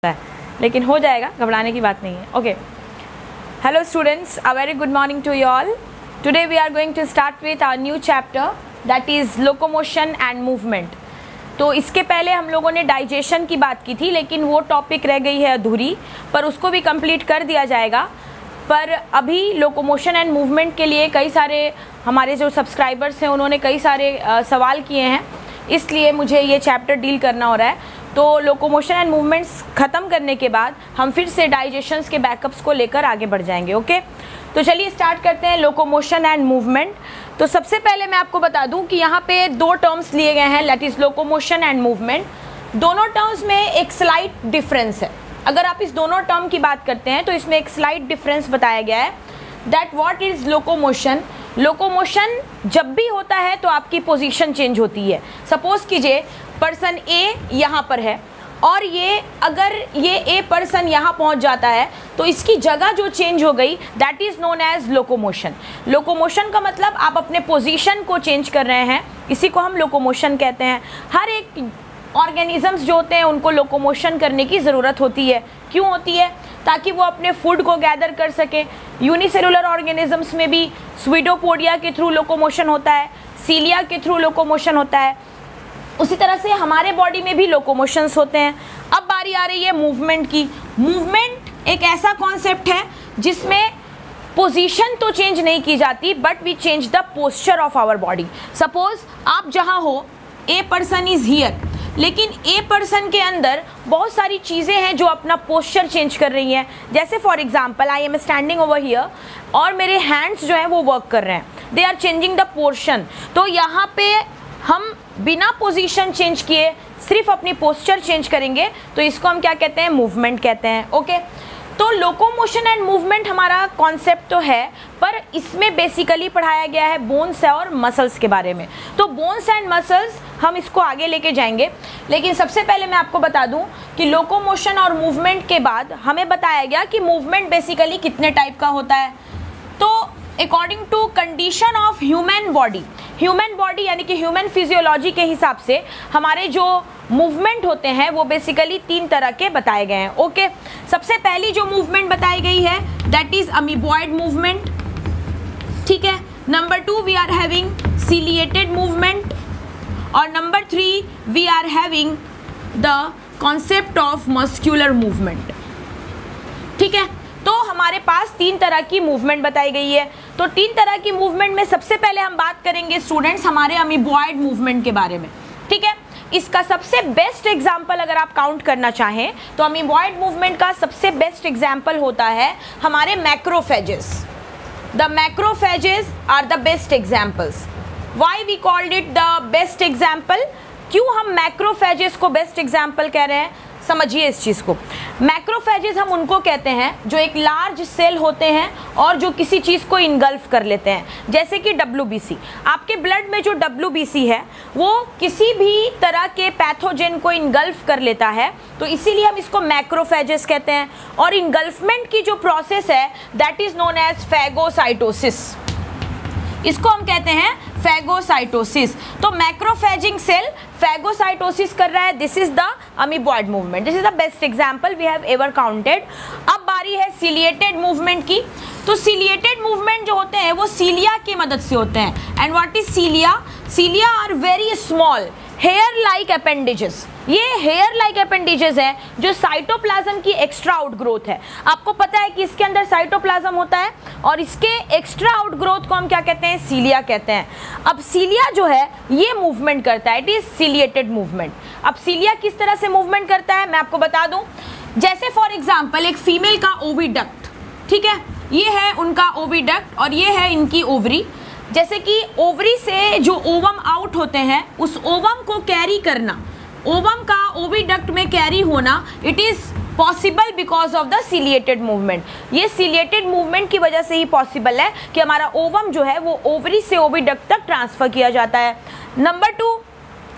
है, लेकिन हो जाएगा, घबराने की बात नहीं है। Okay, hello students, a very good morning to you all. Today we are going to start with our new chapter that is locomotion and movement. तो इसके पहले हम लोगों ने डाइजेशन की बात की थी, लेकिन वो टॉपिक रह गई है अधूरी, पर उसको भी कंप्लीट कर दिया जाएगा। पर अभी लोकोमोशन एंड मूवमेंट के लिए कई सारे हमारे जो सब्सक्राइबर्स हैं उन्होंने कई सारे सवाल किए हैं, इसलिए मुझे ये चैप्टर डील करना हो रहा है। तो लोकोमोशन एंड मूवमेंट्स ख़त्म करने के बाद हम फिर से डाइजेशंस के बैकअप्स को लेकर आगे बढ़ जाएंगे। ओके, तो चलिए स्टार्ट करते हैं लोकोमोशन एंड मूवमेंट। तो सबसे पहले मैं आपको बता दूं कि यहाँ पे दो टर्म्स लिए गए हैं, that is locomotion and movement. दोनों टर्म्स में एक स्लाइट डिफरेंस है। अगर आप इस दोनों टर्म की बात करते हैं तो इसमें एक स्लाइट डिफरेंस बताया गया है, that what is locomotion. Locomotion जब भी होता है तो आपकी पोजीशन चेंज होती है। सपोज कीजिए पर्सन ए यहाँ पर है और ये अगर ये ए पर्सन यहाँ पहुँच जाता है तो इसकी जगह जो चेंज हो गई, that is known as locomotion. Locomotion का मतलब आप अपने पोजीशन को चेंज कर रहे हैं, इसी को हम लोकोमोशन कहते हैं। हर एक ऑर्गेनिजम्स जो होते हैं उनको लोकोमोशन करने की ज़रूरत होती है। क्यों होती है? ताकि वो अपने फूड को गैदर कर सके। यूनिसेलुलर ऑर्गेनिजम्स में भी स्वीडोपोडिया के थ्रू लोकोमोशन होता है, सीलिया के थ्रू लोकोमोशन होता है। उसी तरह से हमारे बॉडी में भी लोकोमोशंस होते हैं। अब बारी आ रही है मूवमेंट की। मूवमेंट एक ऐसा कॉन्सेप्ट है जिसमें पोजीशन तो चेंज नहीं की जाती, but we change the posture of our body. Suppose आप जहाँ हो, ए पर्सन इज़ हियर, लेकिन ए पर्सन के अंदर बहुत सारी चीज़ें हैं जो अपना पोस्चर चेंज कर रही हैं। जैसे for example I am standing over here और मेरे हैंड्स जो हैं वो वर्क कर रहे हैं, they are changing the portion. तो यहाँ पे हम बिना पोजीशन चेंज किए सिर्फ अपनी पोस्चर चेंज करेंगे, तो इसको हम क्या कहते हैं? मूवमेंट कहते हैं। ओके, तो लोकोमोशन एंड मूवमेंट हमारा कॉन्सेप्ट तो है, पर इसमें बेसिकली पढ़ाया गया है बोन्स और मसल्स के बारे में। तो बोन्स एंड मसल्स हम इसको आगे लेके जाएंगे, लेकिन सबसे पहले मैं आपको बता दूं कि लोकोमोशन और मूवमेंट के बाद हमें बताया गया कि मूवमेंट बेसिकली कितने टाइप का होता है। तो according to condition of human body यानी कि ह्यूमन फिजियोलॉजी के हिसाब से हमारे जो मूवमेंट होते हैं वो बेसिकली 3 तरह के बताए गए हैं। ओके, सबसे पहली जो मूवमेंट बताई गई है दैट इज अमीबॉइड मूवमेंट, ठीक है। Number 2 we are having ciliated movement, और number 3 we are having the concept of muscular movement, ठीक है। तो हमारे पास 3 तरह की मूवमेंट बताई गई है। तो 3 तरह की मूवमेंट में सबसे पहले हम बात करेंगे स्टूडेंट्स हमारे अमीबॉइड मूवमेंट के बारे में, ठीक है। इसका सबसे बेस्ट एग्जाम्पल अगर आप काउंट करना चाहें तो अमीबॉइड मूवमेंट का सबसे बेस्ट एग्जाम्पल होता है हमारे macrophages. The macrophages are the best examples. Why we called it the best example? क्यों हम मैक्रोफेजेस को बेस्ट एग्जाम्पल कह रहे हैं? समझिए इस चीज़ को। मैक्रोफेजेस हम उनको कहते हैं जो एक लार्ज सेल होते हैं और जो किसी चीज़ को इनगल्फ कर लेते हैं, जैसे कि WBC। आपके ब्लड में जो WBC है वो किसी भी तरह के पैथोजेन को इनगल्फ कर लेता है, तो इसीलिए हम इसको मैक्रोफेजेस कहते हैं। और इनगल्फमेंट की जो प्रोसेस है that is known as phagocytosis, इसको हम कहते हैं फैगोसाइटोसिस। तो मैक्रोफेजिंग सेल फैगोसाइटोसिस कर रहा है, this is the amoeboid movement, this is the best example we have ever counted. अब बारी है सिलिएटेड मूवमेंट की। तो सिलिएटेड मूवमेंट जो होते हैं वो सीलिया की मदद से होते हैं। And what is cilia? Cilia are very small hair like appendages. ये हेयर लाइक अपेंडेजेस है जो साइटोप्लाज्म की एक्स्ट्रा आउटग्रोथ है। आपको पता है कि इसके अंदर साइटोप्लाज्म होता है और इसके एक्स्ट्रा आउटग्रोथ को हम क्या कहते हैं? सीलिया कहते हैं। अब सीलिया जो है ये मूवमेंट करता है, इट इज सिलिएटेड मूवमेंट। अब सीलिया किस तरह से मूवमेंट करता है मैं आपको बता दूं। जैसे फॉर एग्जाम्पल एक फीमेल का ओविडक्ट, ठीक है, ये है उनका ओविडक्ट और ये है इनकी ओवरी। जैसे कि ओवरी से जो ओवम आउट होते हैं उस ओवम को कैरी करना, ओवम का ओविडक्ट में कैरी होना, it is possible because of the ciliated movement. ये सिलिएटेड मूवमेंट की वजह से ही पॉसिबल है कि हमारा ओवम जो है वो ओवरी से ओविडक्ट तक ट्रांसफर किया जाता है। Number 2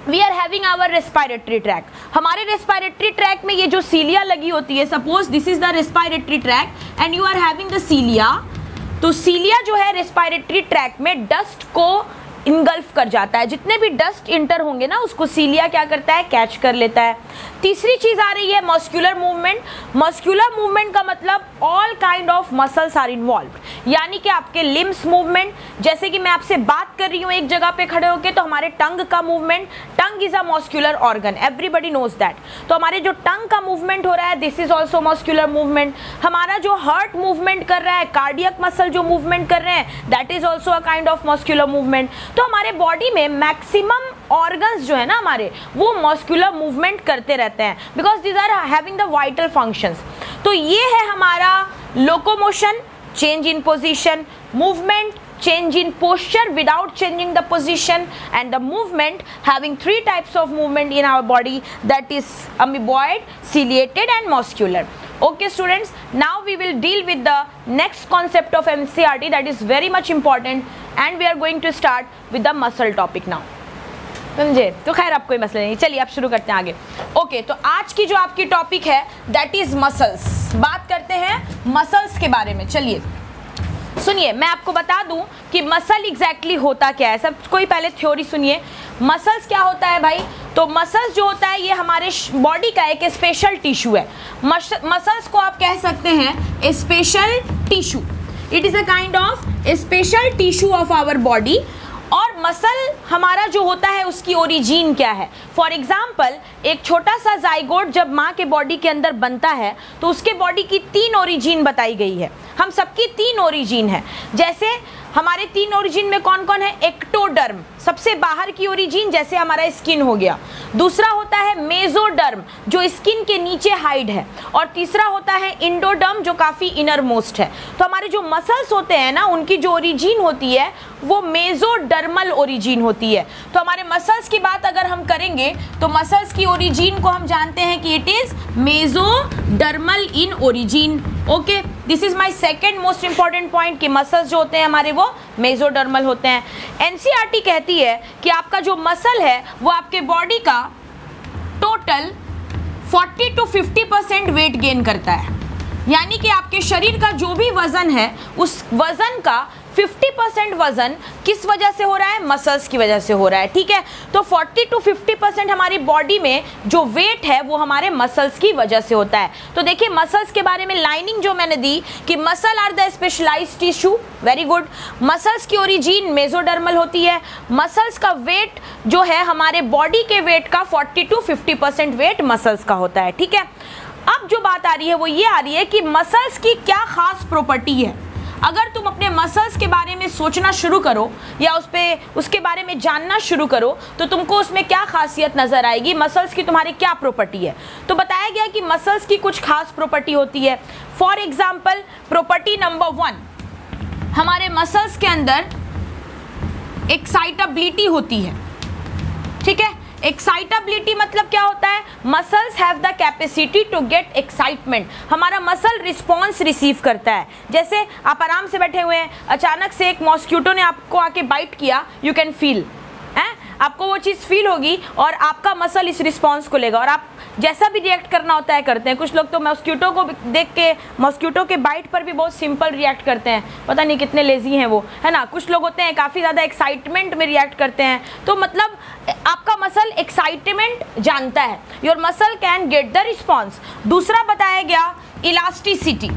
we are having our respiratory tract. हमारे रेस्पिरेटरी ट्रैक में ये जो सीलिया लगी होती है, suppose this is the respiratory tract and you are having the cilia. तो सीलिया जो है रेस्पिरेटरी ट्रैक में डस्ट को इनगल्फ कर जाता है, जितने भी डस्ट इंटर होंगे ना उसको सीलिया क्या करता है, कैच कर लेता है। तीसरी चीज आ रही है मस्कुलर मूवमेंट। मस्कुलर मूवमेंट का मतलब all kind of muscles are involved, यानी कि आपके लिम्स मूवमेंट, जैसे कि मैं आपसे बात कर रही हूँ एक जगह पे खड़े होके, तो हमारे टंग का movement, tongue is a muscular organ, everybody knows that. तो हमारे जो टंग का मूवमेंट हो रहा है, this is also muscular movement. हमारा जो हार्ट मूवमेंट कर रहा है, कार्डियक मसल जो मूवमेंट कर रहे हैं, that is also a kind of muscular movement. तो हमारे बॉडी में मैक्सिमम ऑर्गन्स जो है ना हमारे, वो मस्कुलर मूवमेंट करते रहते हैं, because these are having the vital functions. तो ये है हमारा locomotion, change in position, movement, change in posture without changing the position, and the movement, having 3 types of movement in our body, that is amoeboid, ciliated and muscular. Okay students, now we will deal with the next concept of NCERT that is very much important, and we are going to start with the muscle topic now. समझे? तो खैर अब कोई मसला नहीं, चलिए अब शुरू करते हैं आगे। ओके, तो आज की जो आपकी टॉपिक है दैट इज मसल्स। बात करते हैं मसल्स के बारे में। चलिए सुनिए, मैं आपको बता दूं कि मसल एग्जैक्टली होता क्या है। सब कोई पहले थ्योरी सुनिए, मसल्स क्या होता है भाई। तो मसल्स जो होता है ये हमारे बॉडी का एक स्पेशल टिश्यू है। मसल्स को आप कह सकते हैं special tissue, it is a kind of special tissue of our body. और मसल हमारा जो होता है उसकी ओरिजिन क्या है। फॉर एग्जाम्पल, एक छोटा सा जाइगोट जब माँ के बॉडी के अंदर बनता है तो उसके बॉडी की 3 ओरिजिन बताई गई है। हम सबकी 3 ओरिजिन है। जैसे हमारे 3 ओरिजिन में कौन कौन है? एक्टोडर्म, सबसे बाहर की ओरिजिन, जैसे हमारा स्किन हो गया। दूसरा होता है मेसोडर्म, जो स्किन के नीचे हाइड है। और तीसरा होता है इंडोडर्म, जो काफ़ी इनर मोस्ट है। तो हमारे जो मसल्स होते हैं ना, उनकी जो ओरिजिन होती है वो मेसोडर्मल ओरिजिन होती है। तो हमारे मसल्स की बात अगर हम करेंगे तो मसल्स की ओरिजिन को हम जानते हैं कि it is mesodermal in origin. Okay, this is my second most important point कि मसल्स जो होते हैं हमारे वो मेसोडर्मल होते हैं। एनसीईआरटी कहती है कि आपका जो मसल है वो आपके बॉडी का टोटल 40 to 50% वेट गेन करता है, यानी कि आपके शरीर का जो भी वजन है उस वजन का 50% वजन किस वजह से हो रहा है? मसल्स की वजह से हो रहा है। ठीक है, तो 40 to 50% हमारी बॉडी में जो वेट है वो हमारे मसल्स की वजह से होता है। तो देखिए मसल्स के बारे में लाइनिंग जो मैंने दी कि muscle are the specialised tissue, very good. Muscles की ओरिजिन मेसोडर्मल होती है। मसल्स का वेट जो है हमारे बॉडी के वेट का 40 to 50% वेट मसल्स का होता है। ठीक है, अब जो बात आ रही है वो ये आ रही है कि मसल्स की क्या खास प्रॉपर्टी है। अगर तुम अपने मसल्स के बारे में सोचना शुरू करो या उसके बारे में जानना शुरू करो तो तुमको उसमें क्या खासियत नज़र आएगी, मसल्स की तुम्हारी क्या प्रॉपर्टी है। तो बताया गया कि मसल्स की कुछ खास प्रॉपर्टी होती है। फॉर एग्जाम्पल, प्रॉपर्टी नंबर 1, हमारे मसल्स के अंदर एक्साइटेबिलिटी होती है। ठीक है, एक्साइटेबिलिटी मतलब क्या होता है? Muscles have the capacity to get excitement. हमारा मसल रिस्पॉन्स रिसीव करता है। जैसे आप आराम से बैठे हुए हैं, अचानक से एक मॉस्किटो ने आपको आके बाइट किया, यू कैन फील, आपको वो चीज़ फील होगी और आपका मसल इस रिस्पॉन्स को लेगा और आप जैसा भी रिएक्ट करना होता है करते हैं। कुछ लोग तो मॉस्किटो को देख के, मॉस्किटो के बाइट पर भी बहुत सिंपल रिएक्ट करते हैं, पता नहीं कितने लेजी हैं वो, है ना। कुछ लोग होते हैं काफ़ी ज़्यादा एक्साइटमेंट में रिएक्ट करते हैं। तो मतलब आपका मसल एक्साइटमेंट जानता है, your muscle can get the response. दूसरा बताया गया इलास्टिसिटी।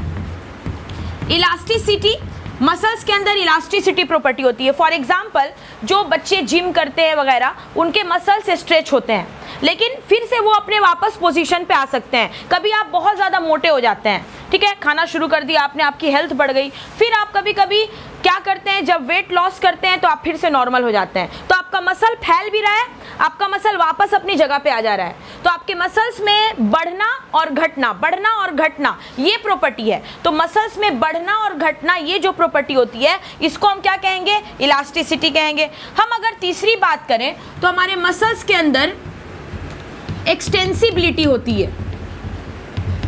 इलास्टिसिटी, मसल्स के अंदर इलास्टिसिटी प्रॉपर्टी होती है। फॉर एग्जाम्पल, जो बच्चे जिम करते हैं वगैरह, उनके मसल्स स्ट्रेच होते हैं लेकिन फिर से वो अपने वापस पोजीशन पे आ सकते हैं। कभी आप बहुत ज़्यादा मोटे हो जाते हैं, ठीक है, खाना शुरू कर दिया आपने, आपकी हेल्थ बढ़ गई, फिर आप कभी कभी क्या करते हैं, जब वेट लॉस करते हैं तो आप फिर से नॉर्मल हो जाते हैं। तो आपका मसल फैल भी रहा है, आपका मसल वापस अपनी जगह पे आ जा रहा है। तो आपके मसल्स में बढ़ना और घटना ये प्रॉपर्टी है। तो मसल्स में बढ़ना और घटना ये जो प्रॉपर्टी होती है इसको हम क्या कहेंगे? इलास्टिसिटी कहेंगे। हम अगर तीसरी बात करें तो हमारे मसल्स के अंदर एक्सटेंसिबिलिटी होती है।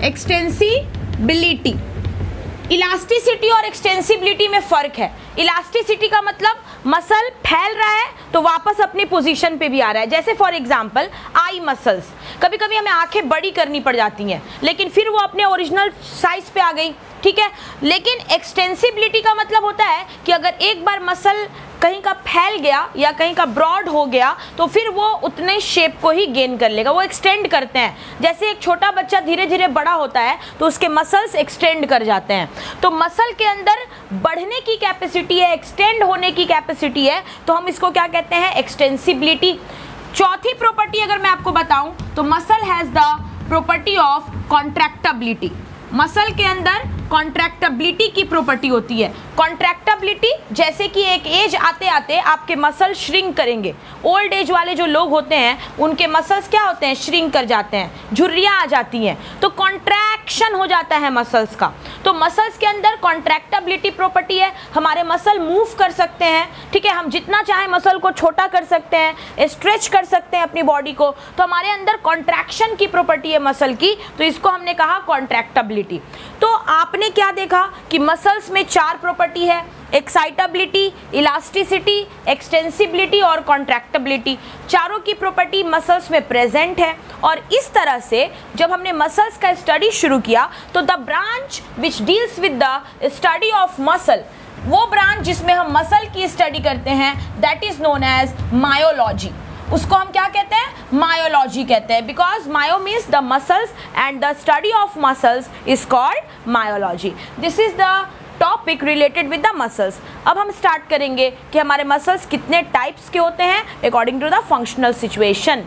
एक्सटेंसिबिलिटी, इलास्टिसिटी और एक्सटेंसिबिलिटी में फ़र्क है। इलास्टिसिटी का मतलब मसल फैल रहा है तो वापस अपनी पोजीशन पे भी आ रहा है। जैसे फॉर एग्जांपल आई मसल्स, कभी कभी हमें आंखें बड़ी करनी पड़ जाती हैं लेकिन फिर वो अपने ओरिजिनल साइज पे आ गई, ठीक है। लेकिन एक्सटेंसिबिलिटी का मतलब होता है कि अगर एक बार मसल कहीं का फैल गया या कहीं का ब्रॉड हो गया तो फिर वो उतने शेप को ही गेन कर लेगा, वो एक्सटेंड करते हैं। जैसे एक छोटा बच्चा धीरे धीरे बड़ा होता है तो उसके मसल्स एक्सटेंड कर जाते हैं। तो मसल के अंदर बढ़ने की कैपेसिटी है, एक्सटेंड होने की कैपेसिटी है, तो हम इसको क्या कहते हैं, एक्सटेंसिबिलिटी। चौथी प्रॉपर्टी अगर मैं आपको बताऊं तो muscle has the property of contractability. Muscle के अंदर कॉन्ट्रैक्टेबिलिटी की प्रॉपर्टी होती है। कॉन्ट्रैक्टेबिलिटी जैसे कि एक एज आते आते आपके मसल श्रिंक करेंगे। ओल्ड एज वाले जो लोग होते हैं उनके मसल्स क्या होते हैं, श्रिंक कर जाते हैं, झुर्रियाँ आ जाती हैं, तो कॉन्ट्रैक्शन हो जाता है मसल्स का। तो मसल्स के अंदर कॉन्ट्रैक्टेबिलिटी प्रॉपर्टी है, हमारे मसल मूव कर सकते हैं, ठीक है, हम जितना चाहे मसल को छोटा कर सकते हैं, स्ट्रेच कर सकते हैं अपनी बॉडी को। तो हमारे अंदर कॉन्ट्रैक्शन की प्रॉपर्टी है मसल की, तो इसको हमने कहा कॉन्ट्रैक्टेबिलिटी। तो आपने क्या देखा कि मसल्स में 4 प्रॉपर्टी है, एक्साइटेबिलिटी, इलास्टिसिटी, एक्सटेंसिबिलिटी और कॉन्ट्रैक्टेबिलिटी। चारों की प्रॉपर्टी मसल्स में प्रेजेंट है। और इस तरह से जब हमने मसल्स का स्टडी शुरू किया तो the branch which deals with the study of muscle, वो ब्रांच जिसमें हम मसल की स्टडी करते हैं, that is known as myology. उसको हम क्या कहते हैं, मायोलॉजी कहते हैं, because myo means the muscles and the study of muscles is called myology. This is the topic related with the muscles. अब हम स्टार्ट करेंगे कि हमारे मसल्स कितने टाइप्स के होते हैं according to the functional situation.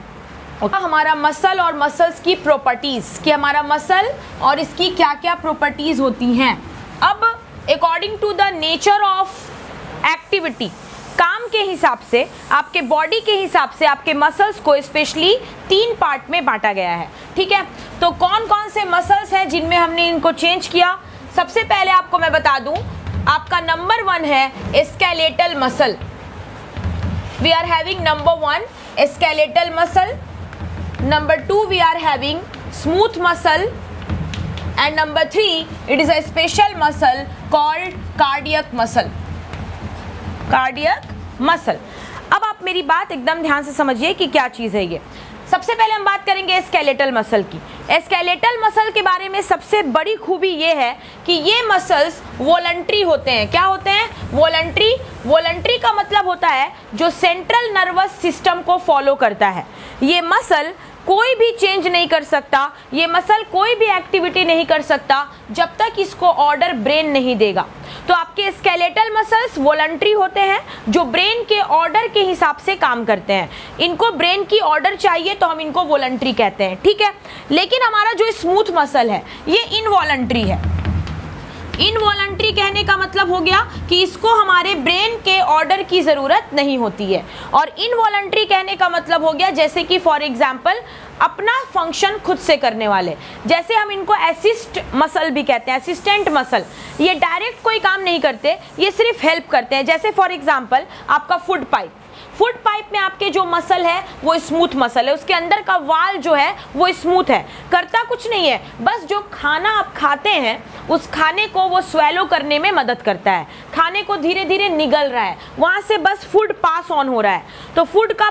हमारा मसल और मसल्स की प्रॉपर्टीज, कि हमारा मसल और इसकी क्या क्या प्रॉपर्टीज होती हैं। अब according to the nature of activity, काम के हिसाब से, आपके बॉडी के हिसाब से आपके मसल्स को स्पेशली 3 पार्ट में बांटा गया है, ठीक है। तो कौन कौन से मसल्स हैं जिनमें हमने इनको चेंज किया। सबसे पहले आपको मैं बता दूं, आपका नंबर 1 है skeletal muscle. We are having number 1 skeletal muscle, number 2 we are having smooth muscle, and number 3 it is a special muscle called cardiac muscle. Cardiac muscle. अब आप मेरी बात एकदम ध्यान से समझिए कि क्या चीज़ है ये। सबसे पहले हम बात करेंगे स्केलेटल मसल की। स्केलेटल मसल के बारे में सबसे बड़ी खूबी ये है कि ये मसल्स वॉलंटरी होते हैं। क्या होते हैं, वॉलंटरी। वॉलंटरी का मतलब होता है जो सेंट्रल नर्वस सिस्टम को फॉलो करता है। ये मसल कोई भी चेंज नहीं कर सकता, ये मसल कोई भी एक्टिविटी नहीं कर सकता जब तक इसको ऑर्डर ब्रेन नहीं देगा। तो आपके स्केलेटल मसल्स वॉलंटरी होते हैं जो ब्रेन के ऑर्डर के हिसाब से काम करते हैं। इनको ब्रेन की ऑर्डर चाहिए तो हम इनको वॉलंटरी कहते हैं, ठीक है। लेकिन हमारा जो स्मूथ मसल है ये इनवॉलंटरी है। इनवॉलंटरी कहने का मतलब हो गया कि इसको हमारे ब्रेन के ऑर्डर की ज़रूरत नहीं होती है। और इनवॉलंटरी कहने का मतलब हो गया जैसे कि फॉर एग्जांपल अपना फंक्शन खुद से करने वाले, जैसे हम इनको असिस्ट मसल भी कहते हैं, असिस्टेंट मसल। ये डायरेक्ट कोई काम नहीं करते, ये सिर्फ हेल्प करते हैं। जैसे फॉर एग्जांपल आपका फूड पाइप, फूड पाइप में आपके जो मसल है वो स्मूथ मसल है, उसके अंदर का वाल जो है वो स्मूथ है, करता कुछ नहीं है, बस जो खाना आप खाते हैं उस खाने को वो स्वेलो करने में मदद करता है। खाने को धीरे धीरे निगल रहा है, वहाँ से बस फूड पास ऑन हो रहा है। तो फूड के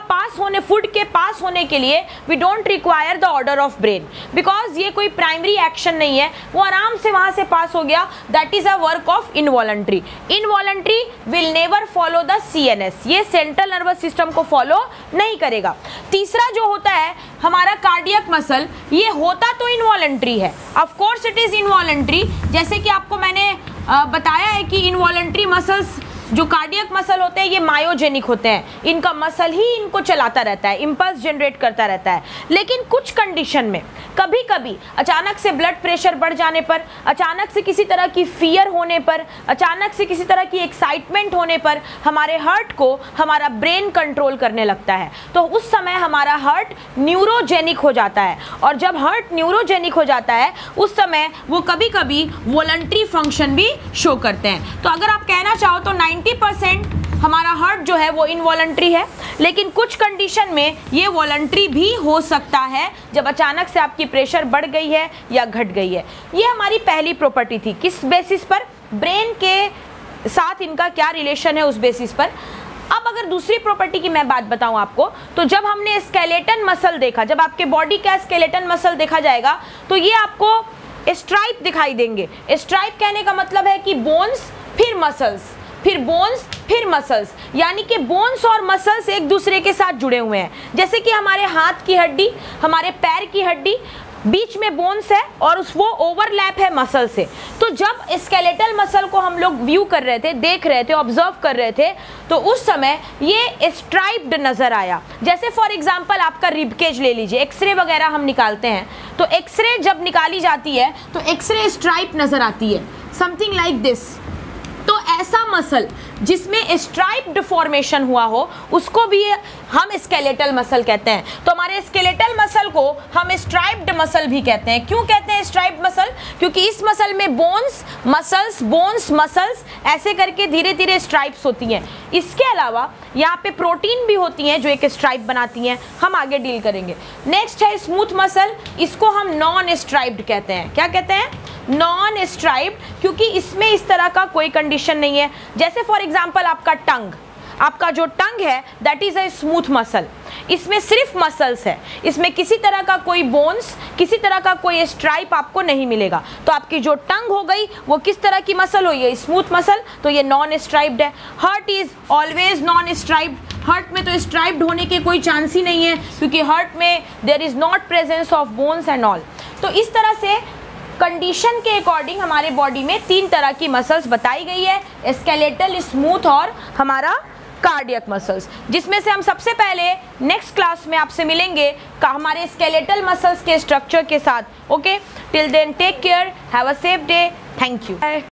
पास होने के लिए we don't require the order of brain, because ये कोई प्राइमरी एक्शन नहीं है, वो आराम से वहाँ से पास हो गया। That is a work of involuntary. Involuntary will never follow the CNS, ये सेंट्रल नर्वस सिस्टम को फॉलो नहीं करेगा। तीसरा जो होता है हमारा कार्डियक मसल, ये होता तो इनवॉलंटरी है, of course it is involuntary. जैसे कि आपको मैंने बताया है कि इनवॉलंटरी मसल्स जो कार्डियक मसल होते हैं ये मायोजेनिक होते हैं, इनका मसल ही इनको चलाता रहता है, इंपल्स जनरेट करता रहता है। लेकिन कुछ कंडीशन में कभी कभी अचानक से ब्लड प्रेशर बढ़ जाने पर, अचानक से किसी तरह की फियर होने पर, अचानक से किसी तरह की एक्साइटमेंट होने पर हमारे हार्ट को हमारा ब्रेन कंट्रोल करने लगता है। तो उस समय हमारा हार्ट न्यूरोजेनिक हो जाता है, और जब हार्ट न्यूरोजेनिक हो जाता है उस समय वो कभी कभी वॉलंटरी फंक्शन भी शो करते हैं। तो अगर आप कहना चाहो तो 90% हमारा हार्ट जो है वो इनवॉलंटरी है, लेकिन कुछ कंडीशन में ये वॉलंटरी भी हो सकता है जब अचानक से आपकी प्रेशर बढ़ गई है या घट गई है। ये हमारी पहली प्रॉपर्टी थी, किस बेसिस पर, ब्रेन के साथ इनका क्या रिलेशन है उस बेसिस पर। अब अगर दूसरी प्रॉपर्टी की मैं बात बताऊं आपको, तो जब हमने स्केलेटन मसल देखा, जब आपके बॉडी का स्केलेटन मसल देखा जाएगा तो ये आपको स्ट्राइप दिखाई देंगे। स्ट्राइप कहने का मतलब है कि बोन्स फिर मसल्स, फिर बोन्स, फिर मसल्स, यानी कि बोन्स और मसल्स एक दूसरे के साथ जुड़े हुए हैं। जैसे कि हमारे हाथ की हड्डी, हमारे पैर की हड्डी, बीच में बोन्स है और वो ओवरलैप है मसल से। तो जब स्केलेटल मसल को हम लोग व्यू कर रहे थे, देख रहे थे, ऑब्जर्व कर रहे थे, तो उस समय ये स्ट्राइप्ड नजर आया। जैसे फॉर एग्जांपल आपका रिबकेज ले लीजिए, एक्सरे वगैरह हम निकालते हैं, तो एक्सरे जब निकाली जाती है तो एक्सरे स्ट्राइप नजर आती है, समथिंग लाइक दिस। तो ऐसा मसल जिसमें स्ट्राइप्ड फॉर्मेशन हुआ हो उसको भी हम स्केलेटल मसल कहते हैं। तो हमारे स्केलेटल मसल को हम स्ट्राइप्ड मसल भी कहते हैं। क्यों कहते हैं स्ट्राइप्ड मसल? क्योंकि इस मसल में बोन्स मसल्स ऐसे करके धीरे धीरे स्ट्राइप्स होती हैं। इसके अलावा यहाँ पे प्रोटीन भी होती हैं जो एक स्ट्राइप बनाती हैं, हम आगे डील करेंगे। नेक्स्ट है स्मूथ मसल, इसको हम नॉन स्ट्राइप्ड कहते हैं। क्या कहते हैं? नॉन स्ट्राइप्ड, क्योंकि इसमें इस तरह का कोई कंडीशन नहीं है। जैसे फॉर एग्जांपल आपका टंग, आपका जो टंग है that is a smooth muscle, इसमें सिर्फ मसल्स है, इसमें किसी तरह का कोई बोन्स, किसी तरह का कोई स्ट्राइप आपको नहीं मिलेगा। तो आपकी जो टंग हो गई वो किस तरह की मसल हुई है? स्मूथ मसल, तो ये नॉन स्ट्राइप्ड है। Heart is always non striped, heart में तो स्ट्राइप्ड होने के कोई चांस ही नहीं है, क्योंकि हार्ट में there is not presence of bones and all. तो इस तरह से कंडीशन के अकॉर्डिंग हमारे बॉडी में 3 तरह की मसल्स बताई गई है, स्केलेटल, स्मूथ और हमारा कार्डियक मसल्स, जिसमें से हम सबसे पहले नेक्स्ट क्लास में आपसे मिलेंगे हमारे स्केलेटल मसल्स के स्ट्रक्चर के साथ। Okay, till then take care, have a safe day, thank you.